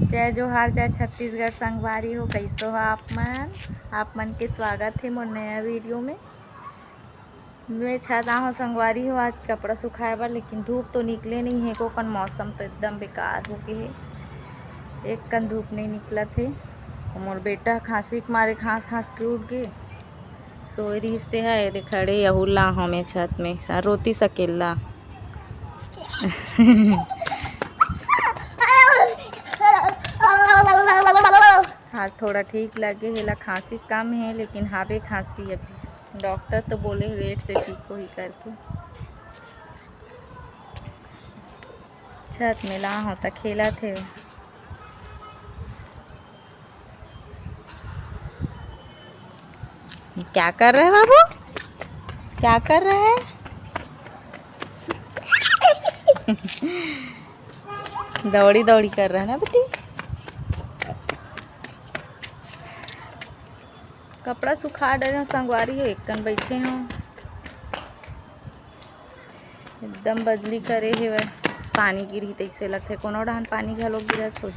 जय जोहार, जय छत्तीसगढ़ संगवारी हो। कैसो हो आप मन के स्वागत है मोर नया वीडियो में। मैं छत आहो संगवारी हो आज कपड़ा सुखाए बर, लेकिन धूप तो निकले नहीं है को कन मौसम तो एकदम बेकार हो गए है। एक कन धूप नहीं निकलत है। मोर बेटा खांसी के मारे खांस खांस के उठ गए, सोए रिश्ते है ये खड़े यहुला हमें छत में रोती सकेला। आज थोड़ा ठीक लगे हेला, खांसी कम है लेकिन हावे खांसी अभी। डॉक्टर तो बोले लेट से ठीक हो ही करके। छत में ला होता खेला थे। क्या कर रहे हैं बाबू, क्या कर रहे हैं? दौड़ी दौड़ी कर रहे हैं ना बेटी। कपड़ा सुखा डरे संगवारी हो, एक कन बैठे हो एकदम बदली करे हे वह पानी गिरी तैसे लगते कोनो डहान पानी घलो गिरत हो।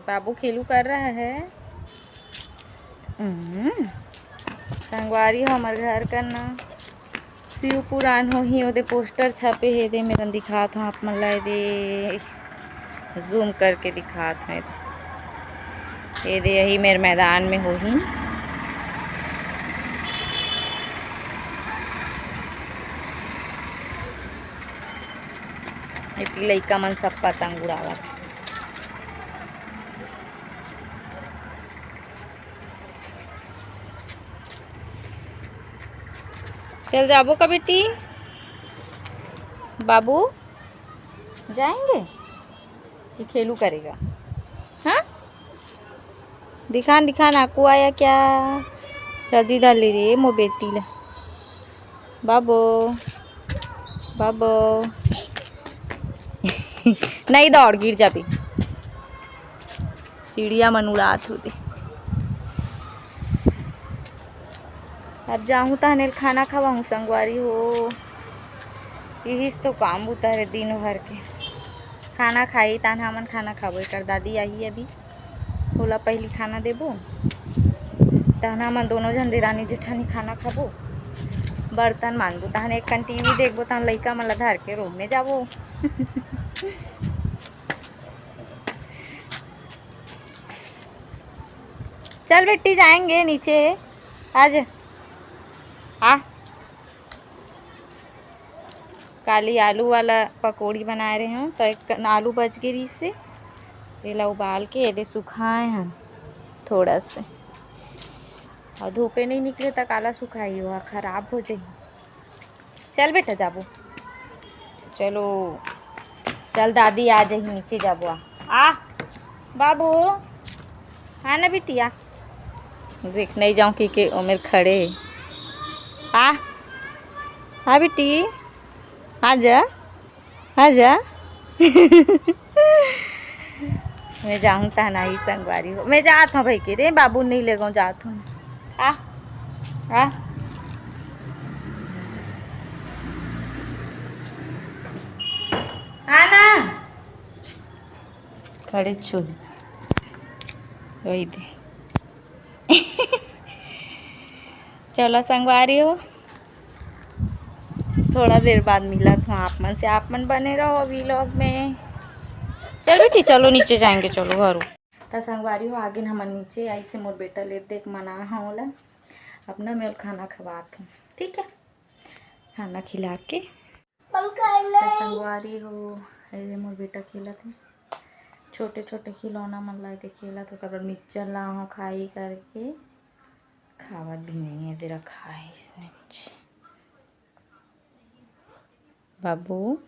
बाबू खेलू कर रहा है। संगवारी हो हमारे घर का ना शिव पुराण हो ही ओदे पोस्टर छपे हे दे मेरन दिखात हूँ आप मन ला दे जूम करके दिखात हूँ। ये दे यही मेरे मैदान में हो ही इतनी लइका मन सब पतंग उड़ावत। चल जाबो का बेटी, बाबू जाएंगे कि खेलू करेगा? हाँ दिखान दिखान आकू आया क्या? सर्दी डाली रे मो बेटी ला। बाबू बाबू नहीं दौड़ गिर जाबी, चिड़िया मन उड़ात होते। अब जाऊँ तहने खाना खवाऊँ संगवारी हो, यही तो काम होता है दिन भर के। खाना खाई तान हमन खाना खाबो, एक दादी आई अभी बोला पहली खाना देबो तहन हमन दोनों जन देरानी जेठानी खाना खाबो, बर्तन मांजबो तहन एक कन टीवी देखबो तहन लइका मन ला धर के रूम में जाबो। चल बेटी जाएंगे नीचे आज आ। काली आलू वाला पकौड़ी बनाए रहे हूँ तो एक आलू बच गई रीस से तेला उबाल के ये सुखाए हैं थोड़ा से, और धूपे नहीं निकले तो काला सुखाई हुआ खराब हो जाए। चल बेटा जाबो, चलो चल दादी आ जाही नीचे जाबो आ बाबू। हाँ ना बिटिया देख नहीं जाऊँ कि उमेर खड़े आ। हाँ बेटी आजा आजा। मैं जाऊँ तहना ही संगवारी हो, मैं जात हूँ भाई के रे बाबू नहीं ले गऊँ जात हूँ आ आ। आना खड़े छू वही दे। चलो संगवारी हो, थोड़ा देर बाद मिला था आप मन से, आप मन बने रहो व्लॉग में। चल बेटी चलो नीचे जाएंगे, चलो घर तो संगवारी हो आगे हम नीचे आई से मोर बेटा ले देख मना होला अपना मैं खाना खवात हूँ, ठीक है खाना खिला के। तो संगवारी हो ऐसे मोर बेटा खेला थे, छोटे छोटे खिलौना मन ला दे खेला तो कबर मिक्सचर ला हो खाई करके खावत भी नहीं है तेरा खाए इसने। बाबू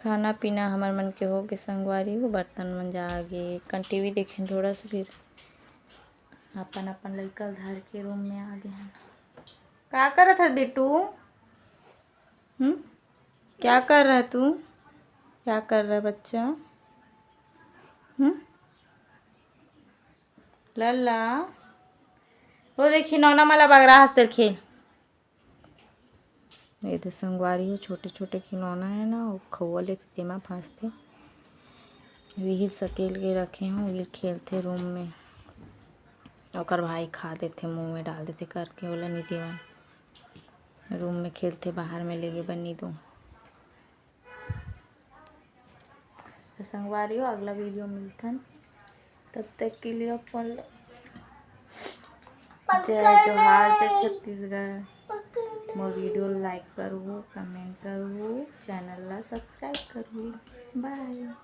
खाना पीना हमार मन के हो के संगवारी हो, बर्तन मन जागे कन टीवी देखें थोड़ा सा, फिर अपन अपन लड़का धर के रूम में आ गए हैं। क्या कर रहा था बेटू? क्या कर रहा है तू? क्या कर रहा है बच्चा? लल्ला वो देखी नौना मला बगरा हंसते खेल। ये तो संगवारी हो छोटे छोटे खिलौना है ना, वो खौआ लेते तेमा फांसते वही सकेल के रखे हूँ। ये खेलते रूम में, और भाई खा देते, मुंह में डाल देते करके। बोला निधिवन रूम में खेलते, बाहर में लेके बनी दो। संगवारी हो, अगला वीडियो मिलथन, तब तक के लिए अपन जय जोहार, जय छत्तीसगढ़। मोर वीडियो लाइक करूँ, कमेंट करूँ, चैनल ला सब्सक्राइब करूँ। बाय।